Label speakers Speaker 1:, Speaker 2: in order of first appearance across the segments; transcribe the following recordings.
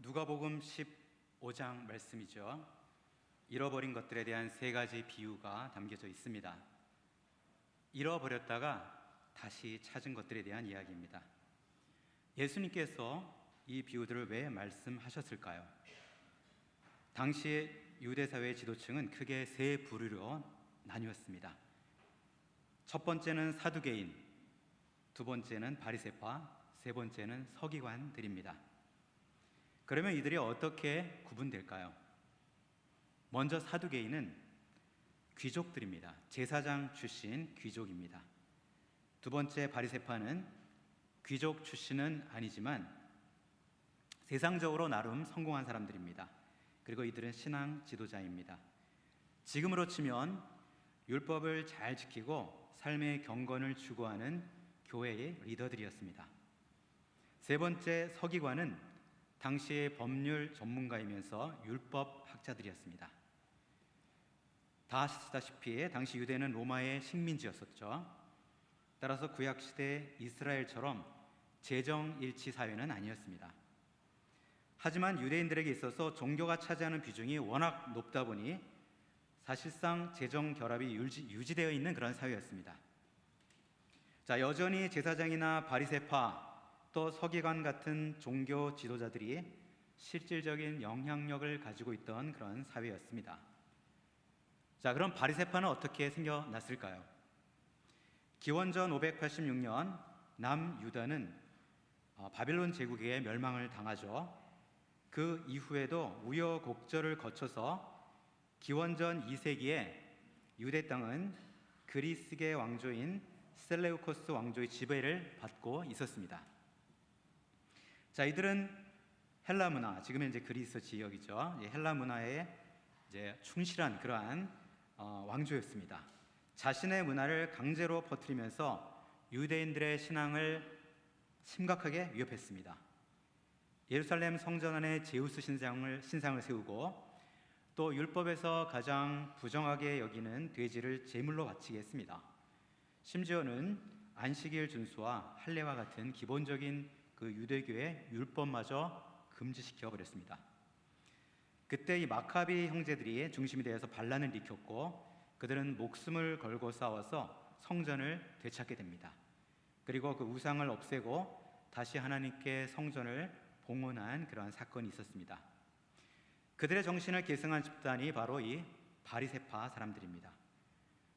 Speaker 1: 누가복음 15장 말씀이죠. 잃어버린 것들에 대한 세 가지 비유가 담겨져 있습니다. 잃어버렸다가 다시 찾은 것들에 대한 이야기입니다. 예수님께서 이 비유들을 왜 말씀하셨을까요? 당시의 유대사회 지도층은 크게 세 부류로 나뉘었습니다. 첫 번째는 사두개인, 두 번째는 바리새파, 세 번째는 서기관들입니다. 그러면 이들이 어떻게 구분될까요? 먼저 사두개인은 귀족들입니다. 제사장 출신 귀족입니다. 두 번째 바리새파는 귀족 출신은 아니지만 세상적으로 나름 성공한 사람들입니다. 그리고 이들은 신앙 지도자입니다. 지금으로 치면 율법을 잘 지키고 삶의 경건을 추구하는 교회의 리더들이었습니다. 세 번째 서기관은 당시의 법률 전문가이면서 율법 학자들이었습니다. 다 아시다시피 당시 유대는 로마의 식민지였었죠. 따라서 구약시대 이스라엘처럼 재정일치 사회는 아니었습니다. 하지만 유대인들에게 있어서 종교가 차지하는 비중이 워낙 높다 보니 사실상 재정 결합이 유지되어 있는 그런 사회였습니다. 여전히 제사장이나 바리새파 또 서기관 같은 종교 지도자들이 실질적인 영향력을 가지고 있던 그런 사회였습니다. 그럼 바리새파는 어떻게 생겨났을까요? 기원전 586년 남유다는 바빌론 제국에 멸망을 당하죠. 그 이후에도 우여곡절을 거쳐서 기원전 2세기에 유대 땅은 그리스계 왕조인 셀레우코스 왕조의 지배를 받고 있었습니다. 이들은 헬라 문화, 지금은 이제 그리스 지역이죠. 헬라 문화에 이제 충실한 그러한 왕조였습니다. 자신의 문화를 강제로 퍼뜨리면서 유대인들의 신앙을 심각하게 위협했습니다. 예루살렘 성전 안에 제우스 신상을 세우고 또 율법에서 가장 부정하게 여기는 돼지를 제물로 바치게 했습니다. 심지어는 안식일 준수와 할례와 같은 기본적인 그 유대교의 율법마저 금지시켜 버렸습니다. 그때 이 마카비 형제들이 중심이 되어서 반란을 일으켰고 그들은 목숨을 걸고 싸워서 성전을 되찾게 됩니다. 그리고 그 우상을 없애고 다시 하나님께 성전을 봉헌한 그러한 사건이 있었습니다. 그들의 정신을 계승한 집단이 바로 이 바리새파 사람들입니다.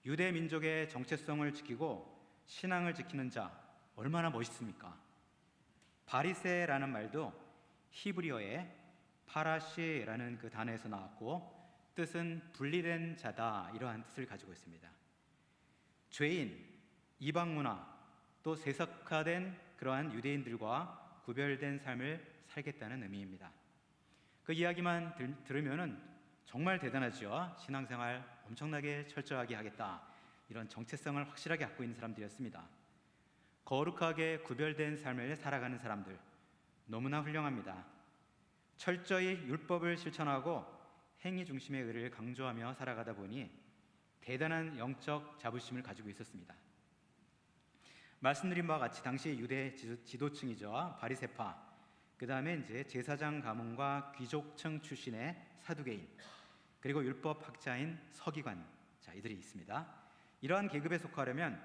Speaker 1: 유대 민족의 정체성을 지키고 신앙을 지키는 자 얼마나 멋있습니까? 바리새라는 말도 히브리어의 파라시라는 그 단어에서 나왔고 뜻은 분리된 자다, 이러한 뜻을 가지고 있습니다. 죄인, 이방 문화, 또 세속화된 그러한 유대인들과 구별된 삶을 살겠다는 의미입니다. 그 이야기만 들으면 정말 대단하죠. 신앙생활 엄청나게 철저하게 하겠다, 이런 정체성을 확실하게 갖고 있는 사람들이었습니다. 거룩하게 구별된 삶을 살아가는 사람들, 너무나 훌륭합니다. 철저히 율법을 실천하고 행위 중심의 의를 강조하며 살아가다 보니 대단한 영적 자부심을 가지고 있었습니다. 말씀드린 바와 같이 당시 유대 지도층이죠. 바리새파, 그 다음에 이제 제사장 가문과 귀족층 출신의 사두개인, 그리고 율법 학자인 서기관, 이들이 있습니다. 이러한 계급에 속하려면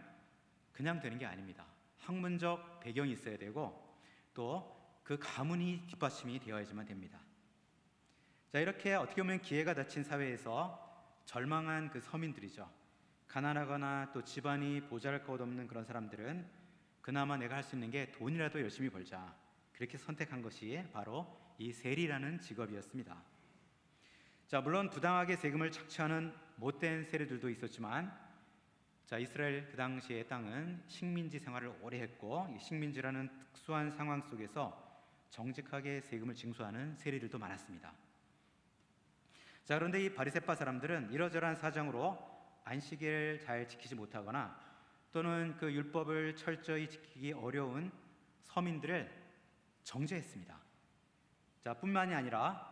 Speaker 1: 그냥 되는 게 아닙니다. 학문적 배경이 있어야 되고 또 그 가문이 뒷받침이 되어야지만 됩니다. 이렇게 어떻게 보면 기회가 닫힌 사회에서 절망한 그 서민들이죠. 가난하거나 또 집안이 보잘것없는 그런 사람들은 그나마 내가 할 수 있는 게 돈이라도 열심히 벌자, 그렇게 선택한 것이 바로 이 세리라는 직업이었습니다. 물론 부당하게 세금을 착취하는 못된 세리들도 있었지만 이스라엘 그 당시의 땅은 식민지 생활을 오래 했고 이 식민지라는 특수한 상황 속에서 정직하게 세금을 징수하는 세리들도 많았습니다. 그런데 이 바리새파 사람들은 이러저러한 사정으로 안식일을 잘 지키지 못하거나 또는 그 율법을 철저히 지키기 어려운 서민들을 정죄했습니다. 뿐만이 아니라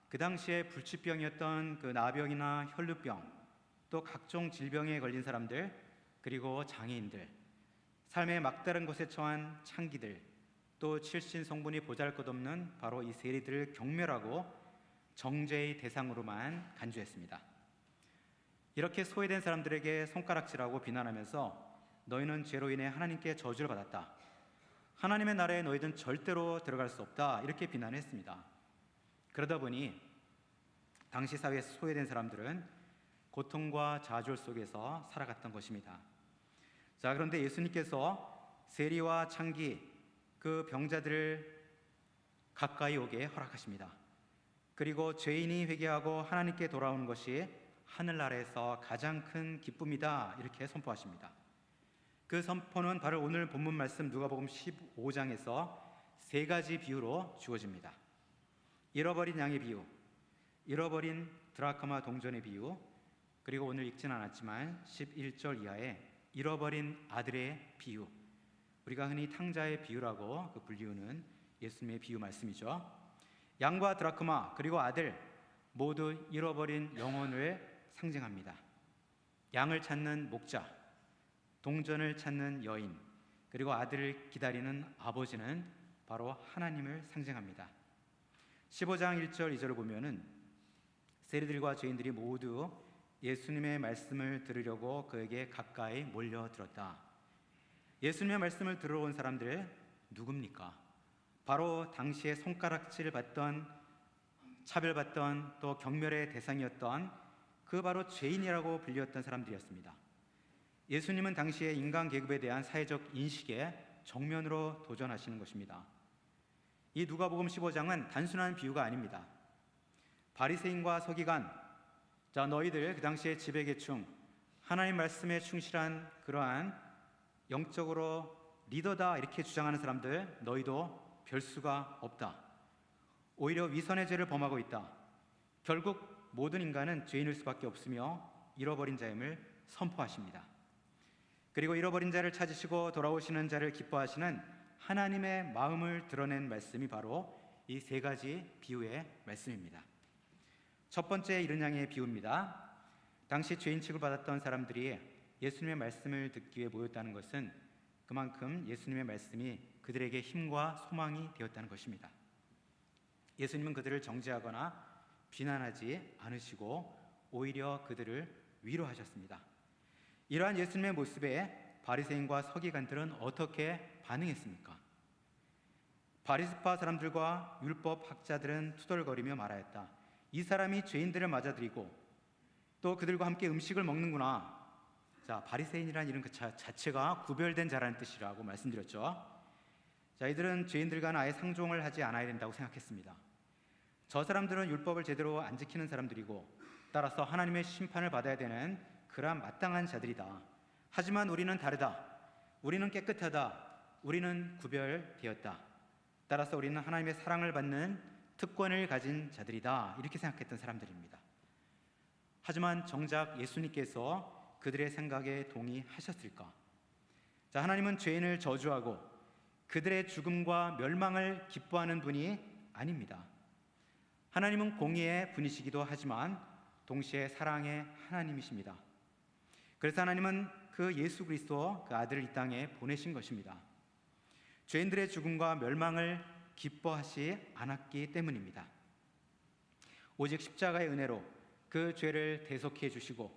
Speaker 1: 그 당시에 불치병이었던 그 나병이나 혈루병, 또 각종 질병에 걸린 사람들, 그리고 장애인들, 삶의 막다른 곳에 처한 창기들, 또 칠신 성분이 보잘것없는 바로 이 세리들을 경멸하고 정죄의 대상으로만 간주했습니다. 이렇게 소외된 사람들에게 손가락질하고 비난하면서 너희는 죄로 인해 하나님께 저주를 받았다. 하나님의 나라에 너희들은 절대로 들어갈 수 없다. 이렇게 비난했습니다. 그러다 보니 당시 사회에서 소외된 사람들은 고통과 좌절 속에서 살아갔던 것입니다. 자, 그런데 예수님께서 세리와 창기 그 병자들을 가까이 오게 허락하십니다. 그리고 죄인이 회개하고 하나님께 돌아오는 것이 하늘나라에서 가장 큰 기쁨이다. 이렇게 선포하십니다. 그 선포는 바로 오늘 본문 말씀 누가복음 15장에서 세 가지 비유로 주어집니다. 잃어버린 양의 비유, 잃어버린 드라크마 동전의 비유, 그리고 오늘 읽진 않았지만 11절 이하에 잃어버린 아들의 비유, 우리가 흔히 탕자의 비유라고 불리우는 예수님의 비유 말씀이죠. 양과 드라크마 그리고 아들 모두 잃어버린 영혼을 상징합니다. 양을 찾는 목자, 동전을 찾는 여인, 그리고 아들을 기다리는 아버지는 바로 하나님을 상징합니다. 15장 1절 2절을 보면은 세리들과 죄인들이 모두 예수님의 말씀을 들으려고 그에게 가까이 몰려들었다. 예수님의 말씀을 들어온 사람들 누굽니까? 바로 당시에 손가락질을 받던, 차별받던, 또 경멸의 대상이었던 그 바로 죄인이라고 불렸던 사람들이었습니다. 예수님은 당시의 인간 계급에 대한 사회적 인식에 정면으로 도전하시는 것입니다. 이 누가복음 15장은 단순한 비유가 아닙니다. 바리새인과 서기관, 자 너희들 그 당시에 지배계층, 하나님 말씀에 충실한 그러한 영적으로 리더다 이렇게 주장하는 사람들, 너희도 별 수가 없다. 오히려 위선의 죄를 범하고 있다. 결국 모든 인간은 죄인일 수밖에 없으며 잃어버린 자임을 선포하십니다. 그리고 잃어버린 자를 찾으시고 돌아오시는 자를 기뻐하시는 하나님의 마음을 드러낸 말씀이 바로 이 세 가지 비유의 말씀입니다. 첫 번째 잃은 양의 비유입니다. 당시 죄인 취급받았던 사람들이 예수님의 말씀을 듣기 위해 모였다는 것은 그만큼 예수님의 말씀이 그들에게 힘과 소망이 되었다는 것입니다. 예수님은 그들을 정죄하거나 비난하지 않으시고 오히려 그들을 위로하셨습니다. 이러한 예수님의 모습에 바리새인과 서기관들은 어떻게 반응했습니까? 바리새파 사람들과 율법 학자들은 투덜거리며 말하였다. 이 사람이 죄인들을 맞아들이고 또 그들과 함께 음식을 먹는구나. 자, 바리새인이라는 이름 그 자체가 구별된 자라는 뜻이라고 말씀드렸죠. 자, 이들은 죄인들과는 아예 상종을 하지 않아야 된다고 생각했습니다. 저 사람들은 율법을 제대로 안 지키는 사람들이고 따라서 하나님의 심판을 받아야 되는 그러한 마땅한 자들이다. 하지만 우리는 다르다. 우리는 깨끗하다. 우리는 구별되었다. 따라서 우리는 하나님의 사랑을 받는 특권을 가진 자들이다. 이렇게 생각했던 사람들입니다. 하지만 정작 예수님께서 그들의 생각에 동의하셨을까? 자, 하나님은 죄인을 저주하고 그들의 죽음과 멸망을 기뻐하는 분이 아닙니다. 하나님은 공의의 분이시기도 하지만 동시에 사랑의 하나님이십니다. 그래서 하나님은 그 예수 그리스도 그 아들을 이 땅에 보내신 것입니다. 죄인들의 죽음과 멸망을 기뻐하시 않았기 때문입니다. 오직 십자가의 은혜로 그 죄를 대속해 주시고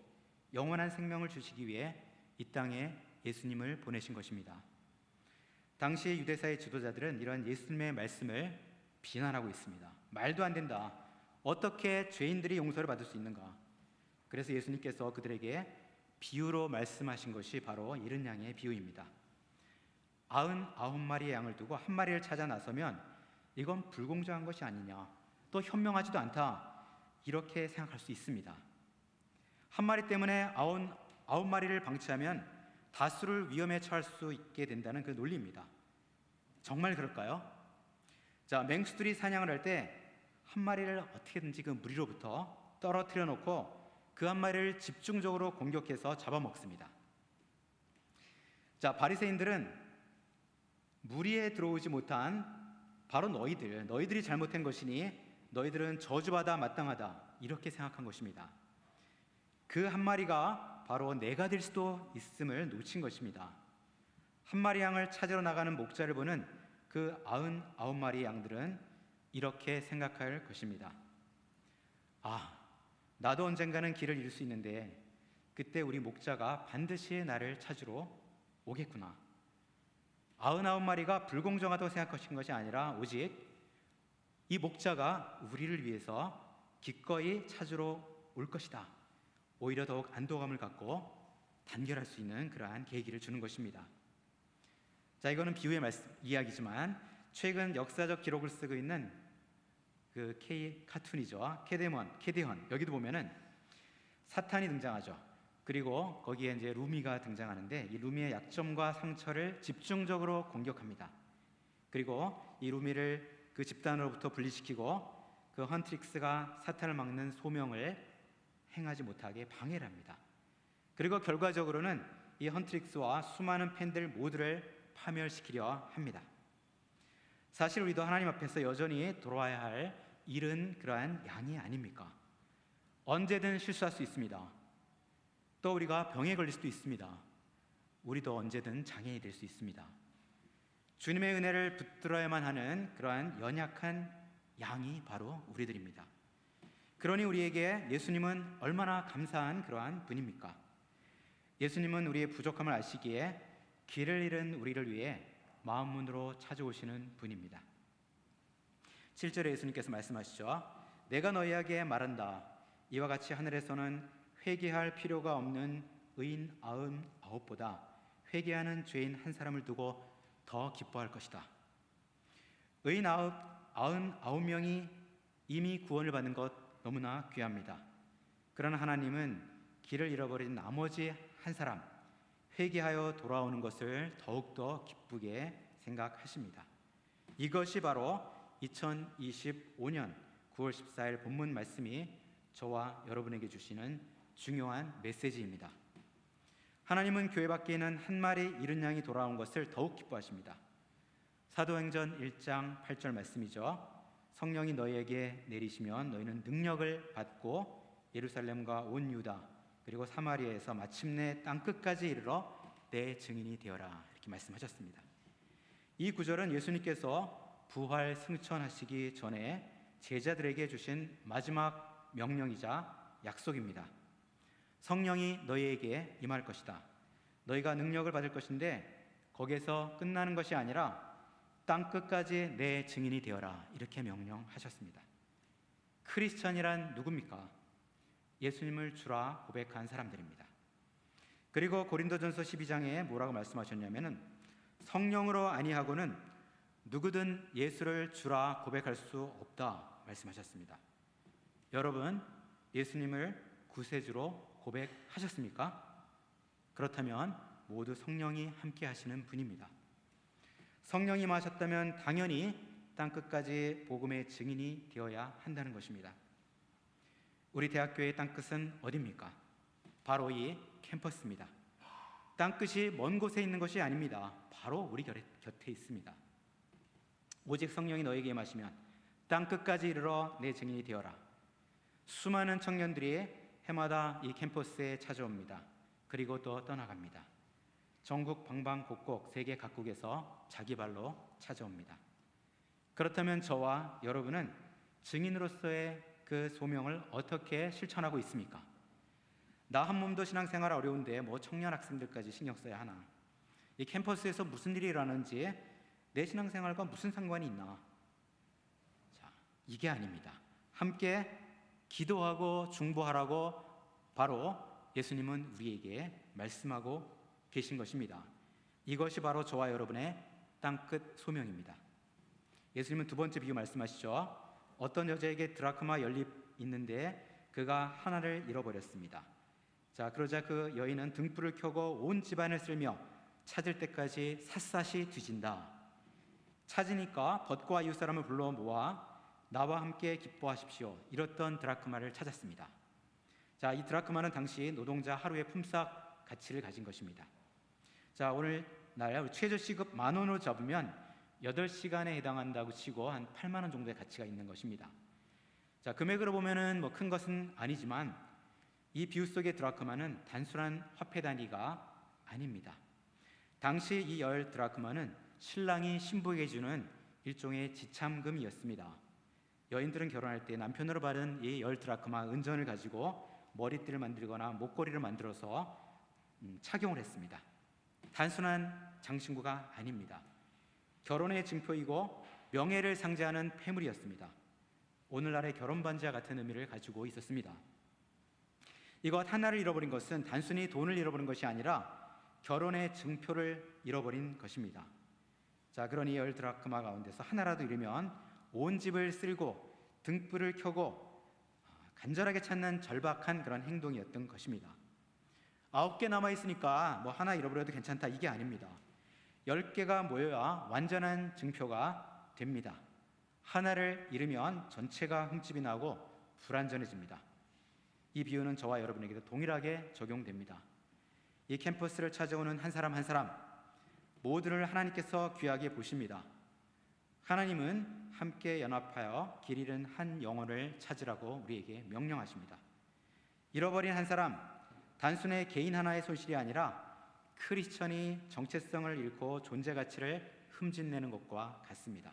Speaker 1: 영원한 생명을 주시기 위해 이 땅에 예수님을 보내신 것입니다. 당시 유대사의 지도자들은 이런 예수님의 말씀을 비난하고 있습니다. 말도 안 된다. 어떻게 죄인들이 용서를 받을 수 있는가? 그래서 예수님께서 그들에게 비유로 말씀하신 것이 바로 잃은 양의 비유입니다. 99마리의 양을 두고 한 마리를 찾아 나서면 이건 불공정한 것이 아니냐, 또 현명하지도 않다, 이렇게 생각할 수 있습니다. 한 마리 때문에 99마리를 방치하면 다수를 위험에 처할 수 있게 된다는 그 논리입니다. 정말 그럴까요? 자, 맹수들이 사냥을 할 때 한 마리를 어떻게든지 그 무리로부터 떨어뜨려 놓고 그 한 마리를 집중적으로 공격해서 잡아먹습니다. 자, 바리새인들은 무리에 들어오지 못한 바로 너희들이 잘못한 것이니 너희들은 저주받아 마땅하다, 이렇게 생각한 것입니다. 그 한 마리가 바로 내가 될 수도 있음을 놓친 것입니다. 한 마리 양을 찾으러 나가는 목자를 보는 그 99마리의 양들은 이렇게 생각할 것입니다. 아, 나도 언젠가는 길을 잃을 수 있는데 그때 우리 목자가 반드시 나를 찾으러 오겠구나. 99마리가 불공정하다고 생각하신 것이 아니라 오직 이 목자가 우리를 위해서 기꺼이 찾으러 올 것이다. 오히려 더욱 안도감을 갖고 단결할 수 있는 그러한 계기를 주는 것입니다. 자, 이거는 비유의 이야기지만 최근 역사적 기록을 쓰고 있는 그 K 카툰이죠. 캐데헌. 여기도 보면은 사탄이 등장하죠. 그리고 거기에 이제 루미가 등장하는데 이 루미의 약점과 상처를 집중적으로 공격합니다. 그리고 이 루미를 그 집단으로부터 분리시키고 그 헌트릭스가 사탄을 막는 소명을 행하지 못하게 방해를 합니다. 그리고 결과적으로는 이 헌트릭스와 수많은 팬들 모두를 파멸시키려 합니다. 사실 우리도 하나님 앞에서 여전히 돌아와야 할 잃은 그러한 양이 아닙니까? 언제든 실수할 수 있습니다. 또 우리가 병에 걸릴 수도 있습니다. 우리도 언제든 장애인이 될 수 있습니다. 주님의 은혜를 붙들어야만 하는 그러한 연약한 양이 바로 우리들입니다. 그러니 우리에게 예수님은 얼마나 감사한 그러한 분입니까? 예수님은 우리의 부족함을 아시기에 길을 잃은 우리를 위해 마음문으로 찾아오시는 분입니다. 7절에 예수님께서 말씀하시죠. 내가 너희에게 말한다. 이와 같이 하늘에서는 회개할 필요가 없는 의인 99보다 회개하는 죄인 한 사람을 두고 더 기뻐할 것이다. 의인 99명이 이미 구원을 받는 것 너무나 귀합니다. 그러나 하나님은 길을 잃어버린 나머지 한 사람 회개하여 돌아오는 것을 더욱더 기쁘게 생각하십니다. 이것이 바로 2025년 9월 14일 본문 말씀이 저와 여러분에게 주시는 중요한 메시지입니다. 하나님은 교회 밖에 있는 한 마리 잃은 양이 돌아온 것을 더욱 기뻐하십니다. 사도행전 1장 8절 말씀이죠. 성령이 너희에게 내리시면 너희는 능력을 받고 예루살렘과 온 유다 그리고 사마리아에서 마침내 땅끝까지 이르러 내 증인이 되어라 이렇게 말씀하셨습니다. 이 구절은 예수님께서 부활 승천하시기 전에 제자들에게 주신 마지막 명령이자 약속입니다. 성령이 너희에게 임할 것이다. 너희가 능력을 받을 것인데 거기에서 끝나는 것이 아니라 땅끝까지 내 증인이 되어라 이렇게 명령하셨습니다. 크리스천이란 누굽니까? 예수님을 주라 고백한 사람들입니다. 그리고 고린도전서 12장에 뭐라고 말씀하셨냐면은 성령으로 아니하고는 누구든 예수를 주라 고백할 수 없다 말씀하셨습니다. 여러분 예수님을 구세주로 고백하셨습니까? 그렇다면 모두 성령이 함께 하시는 분입니다. 성령이 임하셨다면 당연히 땅끝까지 복음의 증인이 되어야 한다는 것입니다. 우리 대학교의 땅끝은 어디입니까? 바로 이 캠퍼스입니다. 땅끝이 먼 곳에 있는 것이 아닙니다. 바로 우리 곁에 있습니다. 오직 성령이 너에게 임하시면 땅끝까지 이르러 내 증인이 되어라. 수많은 청년들이 해마다 이 캠퍼스에 찾아옵니다. 그리고 또 떠나갑니다. 전국 방방곡곡 세계 각국에서 자기 발로 찾아옵니다. 그렇다면 저와 여러분은 증인으로서의 그 소명을 어떻게 실천하고 있습니까? 나 한 몸도 신앙생활 어려운데 뭐 청년 학생들까지 신경 써야 하나? 이 캠퍼스에서 무슨 일이 일어나는지 내 신앙생활과 무슨 상관이 있나? 자, 이게 아닙니다. 함께 기도하고 중보하라고 바로 예수님은 우리에게 말씀하고 계신 것입니다. 이것이 바로 저와 여러분의 땅끝 소명입니다. 예수님은 두 번째 비유 말씀하시죠. 어떤 여자에게 드라크마 연립 있는데 그가 하나를 잃어버렸습니다. 자, 그러자 그 여인은 등불을 켜고 온 집안을 쓸며 찾을 때까지 샅샅이 뒤진다. 찾으니까 벗과 이웃 사람을 불러 모아 나와 함께 기뻐하십시오. 이렇던 드라크마를 찾았습니다. 자, 이 드라크마는 당시 노동자 하루의 품삯 가치를 가진 것입니다. 자, 오늘날 최저 시급 10,000원으로 잡으면 8시간에 해당한다고 치고 한 8만 원 정도의 가치가 있는 것입니다. 자, 금액으로 보면은 뭐 큰 것은 아니지만 이 비유 속의 드라크마는 단순한 화폐 단위가 아닙니다. 당시 이 10 드라크마는 신랑이 신부에게 주는 일종의 지참금이었습니다. 여인들은 결혼할 때 남편으로 받은 이 10드라크마 은전을 가지고 머리띠를 만들거나 목걸이를 만들어서 착용을 했습니다. 단순한 장신구가 아닙니다. 결혼의 증표이고 명예를 상징하는 폐물이었습니다. 오늘날의 결혼 반지와 같은 의미를 가지고 있었습니다. 이것 하나를 잃어버린 것은 단순히 돈을 잃어버린 것이 아니라 결혼의 증표를 잃어버린 것입니다. 자, 그러니 10드라크마 가운데서 하나라도 잃으면 온 집을 쓸고 등불을 켜고 간절하게 찾는 절박한 그런 행동이었던 것입니다. 9개 남아있으니까 뭐 하나 잃어버려도 괜찮다, 이게 아닙니다. 10개가 모여야 완전한 증표가 됩니다. 하나를 잃으면 전체가 흠집이 나고 불완전해집니다. 이 비유는 저와 여러분에게도 동일하게 적용됩니다. 이 캠퍼스를 찾아오는 한 사람 한 사람 모두를 하나님께서 귀하게 보십니다. 하나님은 함께 연합하여 길 잃은 한 영혼을 찾으라고 우리에게 명령하십니다. 잃어버린 한 사람, 단순히 개인 하나의 손실이 아니라 크리스천이 정체성을 잃고 존재 가치를 흠집내는 것과 같습니다.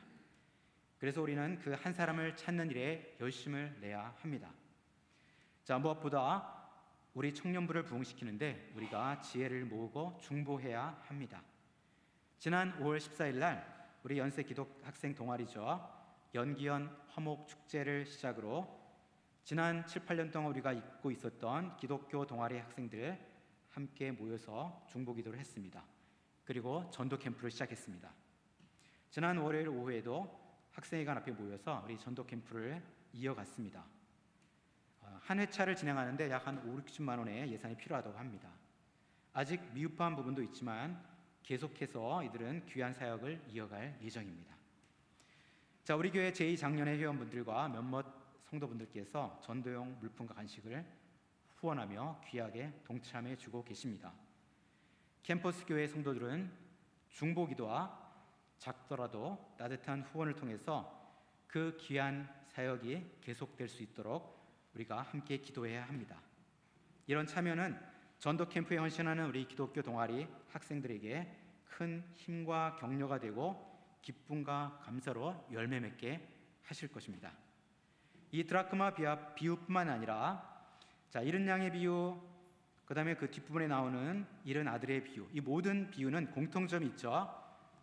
Speaker 1: 그래서 우리는 그 한 사람을 찾는 일에 열심을 내야 합니다. 자, 무엇보다 우리 청년부를 부흥시키는데 우리가 지혜를 모으고 중보해야 합니다. 지난 5월 14일 날 우리 연세 기독 학생 동아리죠, 연기연 화목 축제를 시작으로 지난 7, 8년 동안 우리가 잊고 있었던 기독교 동아리 학생들 함께 모여서 중보기도를 했습니다. 그리고 전도 캠프를 시작했습니다. 지난 월요일 오후에도 학생회관 앞에 모여서 우리 전도 캠프를 이어갔습니다. 한 회차를 진행하는데 약 한 5, 60만 원의 예산이 필요하다고 합니다. 아직 미흡한 부분도 있지만 계속해서 이들은 귀한 사역을 이어갈 예정입니다. 자, 우리 교회 제2장년회 회원분들과 몇몇 성도분들께서 전도용 물품과 간식을 후원하며 귀하게 동참해 주고 계십니다. 캠퍼스 교회 성도들은 중보기도와 작더라도 따뜻한 후원을 통해서 그 귀한 사역이 계속될 수 있도록 우리가 함께 기도해야 합니다. 이런 참여는 전도 캠프에 헌신하는 우리 기독교 동아리 학생들에게 큰 힘과 격려가 되고 기쁨과 감사로 열매 맺게 하실 것입니다. 이 드라크마 비유뿐만 아니라 자, 잃은 양의 비유, 그 다음에 그 뒷부분에 나오는 잃은 아들의 비유, 이 모든 비유는 공통점이 있죠.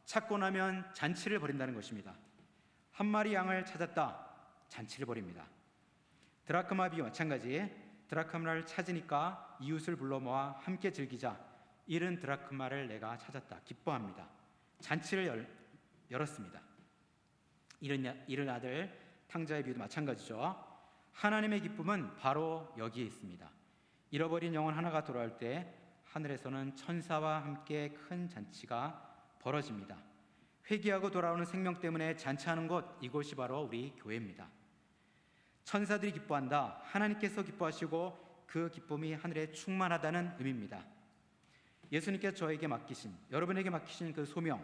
Speaker 1: 찾고 나면 잔치를 벌인다는 것입니다. 한 마리 양을 찾았다, 잔치를 벌입니다. 드라크마 비유 마찬가지, 드라크마를 찾으니까 이웃을 불러 모아 함께 즐기자, 잃은 드라크마를 내가 찾았다, 기뻐합니다. 잔치를 열었습니다. 잃은 아들 탕자의 비유도 마찬가지죠. 하나님의 기쁨은 바로 여기에 있습니다. 잃어버린 영혼 하나가 돌아올 때 하늘에서는 천사와 함께 큰 잔치가 벌어집니다. 회개하고 돌아오는 생명 때문에 잔치하는 곳, 이곳이 바로 우리 교회입니다. 천사들이 기뻐한다, 하나님께서 기뻐하시고 그 기쁨이 하늘에 충만하다는 의미입니다. 예수님께서 저에게 맡기신, 여러분에게 맡기신 그 소명,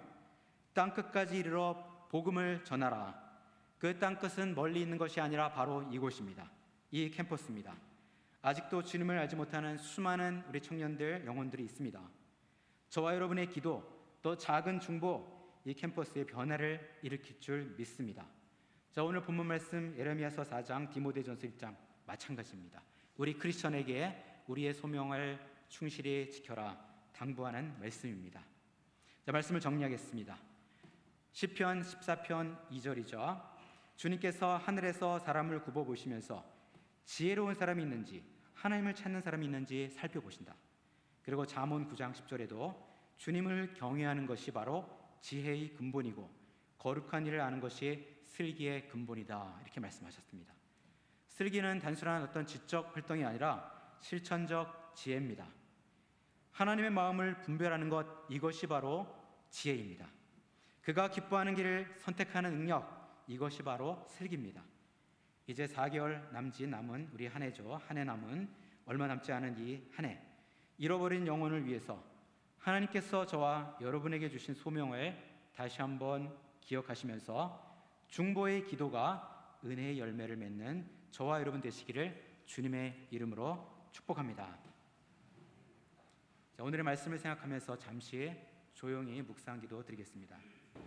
Speaker 1: 땅끝까지 이르러 복음을 전하라. 그 땅끝은 멀리 있는 것이 아니라 바로 이곳입니다. 이 캠퍼스입니다. 아직도 주님을 알지 못하는 수많은 우리 청년들, 영혼들이 있습니다. 저와 여러분의 기도, 또 작은 중보, 이 캠퍼스의 변화를 일으킬 줄 믿습니다. 자, 오늘 본문 말씀 예레미야서 4장, 디모데전서 1장 마찬가지입니다. 우리 크리스천에게 우리의 소명을 충실히 지켜라 당부하는 말씀입니다. 자, 말씀을 정리하겠습니다. 시편 14편 2절이죠. 주님께서 하늘에서 사람을 굽어보시면서 지혜로운 사람이 있는지, 하나님을 찾는 사람이 있는지 살펴보신다. 그리고 잠언 9장 10절에도 주님을 경외하는 것이 바로 지혜의 근본이고 거룩한 일을 아는 것이 슬기의 근본이다, 이렇게 말씀하셨습니다. 슬기는 단순한 어떤 지적 활동이 아니라 실천적 지혜입니다. 하나님의 마음을 분별하는 것, 이것이 바로 지혜입니다. 그가 기뻐하는 길을 선택하는 능력, 이것이 바로 슬기입니다. 이제 4개월 남은 우리 한 해죠. 한 해 남은 얼마 남지 않은 이 한 해, 잃어버린 영혼을 위해서 하나님께서 저와 여러분에게 주신 소명을 다시 한번 기억하시면서 중보의 기도가 은혜의 열매를 맺는 저와 여러분 되시기를 주님의 이름으로 축복합니다. 자, 오늘의 말씀을 생각하면서 잠시 조용히 묵상기도 드리겠습니다.